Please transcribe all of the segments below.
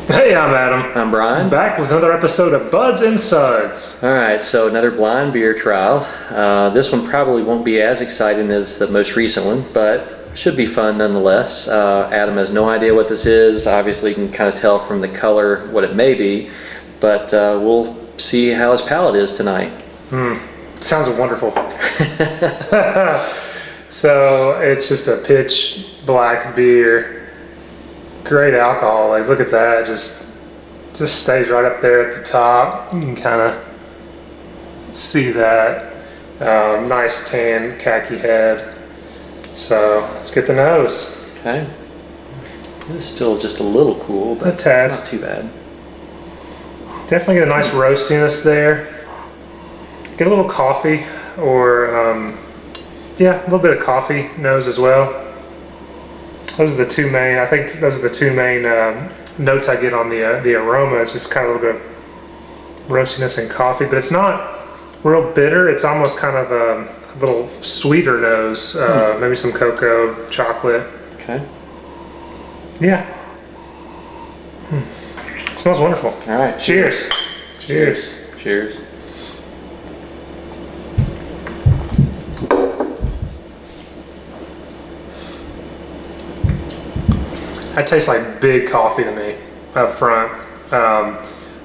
Hey, I'm Adam. I'm Bryan. Back with another episode of Buds and Suds. All right, so another blind beer trial. This one probably won't be as exciting as the most recent one, but should be fun nonetheless. Adam has no idea what this is. Obviously, you can kind of tell from the color what it may be, but we'll see how his palate is tonight. Sounds wonderful. So it's just a pitch black beer. Great alcohol. Like, look at that. Just stays right up there at the top. You can kind of see that. Nice tan khaki head. So let's get the nose. Okay. It's still just a little cool, but a tad. Not too bad. Definitely get a nice roastiness there. Get a little coffee, or yeah, a little bit of coffee nose as well. Those are the two main. I think those are the two main notes I get on the aroma. It's just kind of a little bit of roastiness and coffee, but it's not real bitter. It's almost kind of a little sweeter nose. Maybe some cocoa, chocolate. Okay. Yeah. It smells wonderful. All right. Cheers. Cheers. Cheers. That tastes like big coffee to me up front.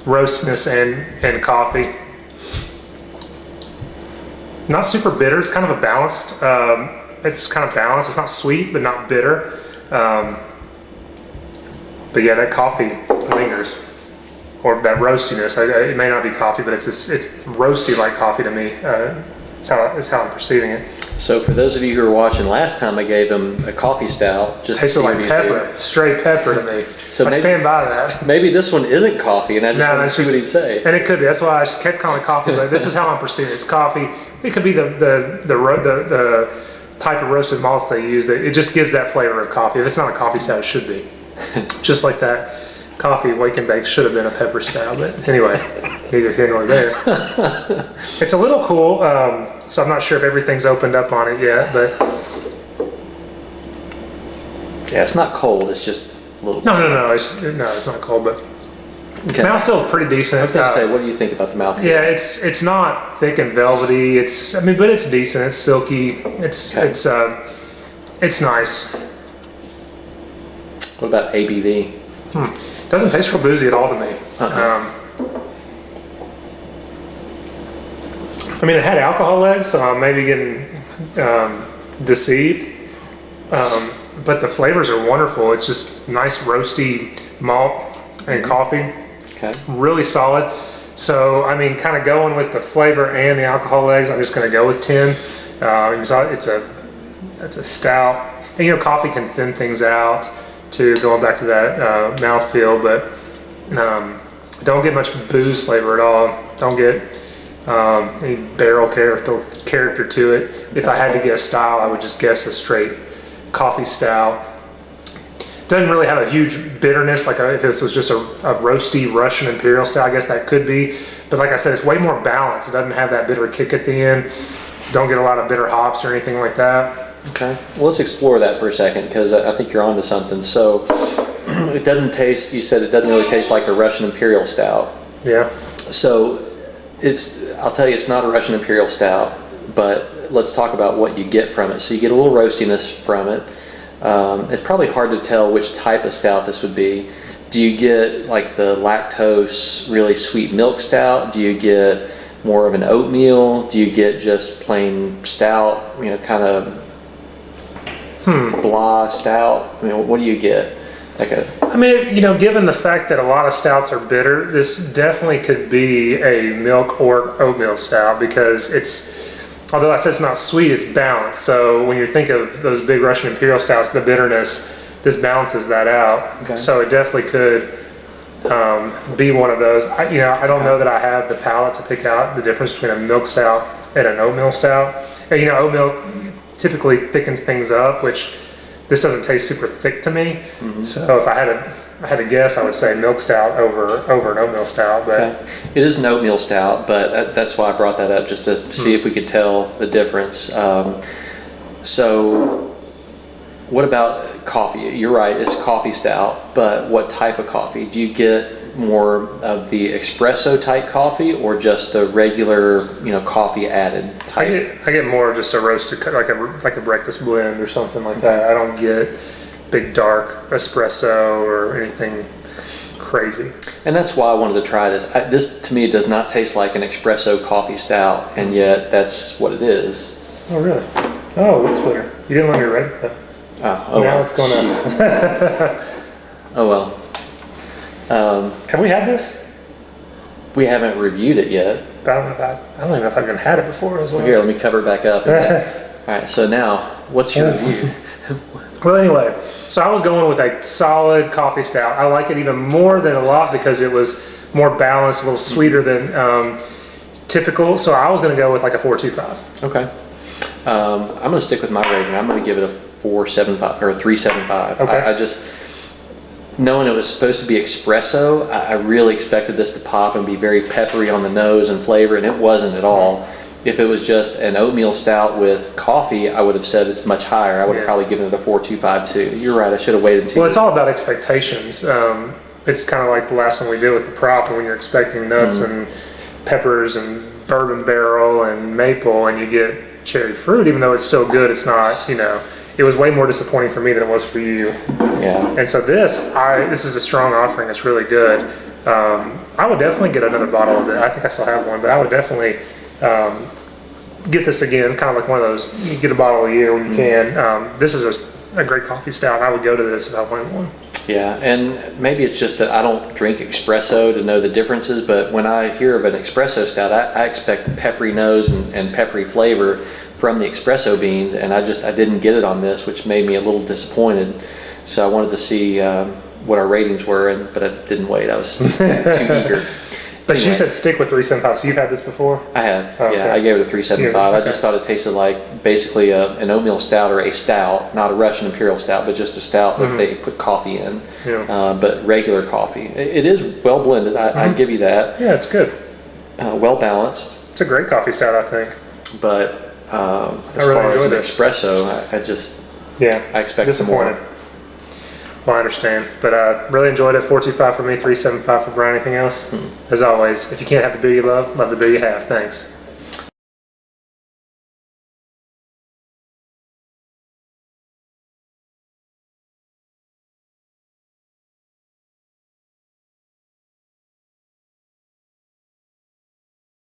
Roastness and coffee. Not super bitter. It's kind of a balanced. It's kind of balanced. It's not sweet, but not bitter. But yeah, that coffee lingers, or that roastiness. It may not be coffee, but it's roasty like coffee to me. It's how I'm perceiving it. So for those of you who were watching last time, I gave him a coffee stout. Just tasted like pepper, straight pepper to me. So I stand by that. Maybe this one isn't coffee, and I just wanted to see what he'd say. And it could be. That's why I just kept calling it coffee. But this is how I'm perceiving it. It's coffee. It could be the type of roasted malts they use. That it just gives that flavor of coffee. If it's not a coffee stout, it should be. Just like that coffee wake and bake should have been a pepper stout. But anyway, neither here nor there. It's a little cool. So I'm not sure if everything's opened up on it yet, but yeah, it's not cold. It's just a little. No. It's not cold, but okay. Mouth feels pretty decent. I was gonna say, what do you think about the mouthfeel? Yeah, it's not thick and velvety. But it's decent. It's silky. It's nice. What about ABV? Doesn't taste real boozy at all to me. I mean, it had alcohol legs, so I'm maybe getting deceived. But the flavors are wonderful. It's just nice roasty malt and coffee. Okay. Really solid. So, I mean, kind of going with the flavor and the alcohol legs, I'm just going to go with 10. It's a stout. And, coffee can thin things out too, going back to that mouthfeel, but don't get much booze flavor at all. Don't get any barrel character to it. If I had to get a style, I would just guess a straight coffee stout. Doesn't really have a huge bitterness, like if this was just a roasty Russian Imperial style, I guess that could be. But like I said, it's way more balanced. It doesn't have that bitter kick at the end. Don't get a lot of bitter hops or anything like that. Okay, well, let's explore that for a second, because I think you're onto something. So it doesn't taste, you said it doesn't really taste like a Russian Imperial stout. Yeah. So I'll tell you, it's not a Russian Imperial stout, but let's talk about what you get from it. So you get a little roastiness from it. It's probably hard to tell which type of stout this would be. Do you get like the lactose, really sweet milk stout? Do you get more of an oatmeal? Do you get just plain stout, kind of blah stout? I mean, what do you get? Given the fact that a lot of stouts are bitter, this definitely could be a milk or oatmeal stout, because although I said it's not sweet, it's balanced. So when you think of those big Russian Imperial stouts, the bitterness, this balances that out. Okay. So it definitely could be one of those. I don't know that I have the palate to pick out the difference between a milk stout and an oatmeal stout. And, oatmeal typically thickens things up, which this doesn't taste super thick to me. So if I had to guess, I would say milk stout over an oatmeal stout. But okay. It is an oatmeal stout, but that's why I brought that up, just to see if we could tell the difference. So what about coffee. You're right, it's coffee stout, but what type of coffee? Do you get more of the espresso type coffee or just the regular, coffee added type? I get more of just a roasted, like a breakfast blend or something like that. I don't get big dark espresso or anything crazy. And that's why I wanted to try this. This to me does not taste like an espresso coffee stout, and yet that's what it is. Oh really? Oh, Wigsplitter. You didn't let me rate it though. Oh now well. it's going to. Oh well. Have we had this? We haven't reviewed it yet. I don't even know if I've even had it before as well. Here, let me cover it back up. All right. So now, what's your review? Well, anyway, so I was going with a solid coffee stout. I like it even more than a lot because it was more balanced, a little sweeter than typical. So I was going to go with like a 4.25. Okay. I'm going to stick with my rating. I'm going to give it a 4.75 or a 3.75. Okay. I just, knowing it was supposed to be espresso, I really expected this to pop and be very peppery on the nose and flavor, and it wasn't at all. If it was just an oatmeal stout with coffee, I would have said it's much higher. I would have probably given it a 4.25 too. You're right, I should have waited until. Well, it's all about expectations. It's kind of like the last thing we did with the prop, when you're expecting nuts and peppers and bourbon barrel and maple, and you get cherry fruit, even though it's still good, it's not, it was way more disappointing for me than it was for you. Yeah. And so this is a strong offering. It's really good. I would definitely get another bottle of it. I think I still have one, but I would definitely get this again. Kind of like one of those, you get a bottle a year when you can. This is a great coffee stout. I would go to this if I wanted one. Yeah, and maybe it's just that I don't drink espresso to know the differences, but when I hear of an espresso stout, I expect peppery nose and peppery flavor from the espresso beans, and I didn't get it on this, which made me a little disappointed. So I wanted to see what our ratings were, but I didn't wait. I was too eager. But Anyway. you said stick with 3.75, so you've had this before? I have, Okay. yeah. I gave it a 3.75. Yeah, okay. I just thought it tasted like basically an oatmeal stout or a stout, not a Russian Imperial stout, but just a stout that they put coffee in, but regular coffee. It is well blended, I give you that. Yeah, it's good. Well balanced. It's a great coffee stout, I think. But as really far as an enjoyed it. espresso, I expect some more. Disappointed. Well, I understand, but really enjoyed it. 4.25 for me, 3.75 for Bryan. Anything else? As always, if you can't have the beer you love the beer you have. Thanks.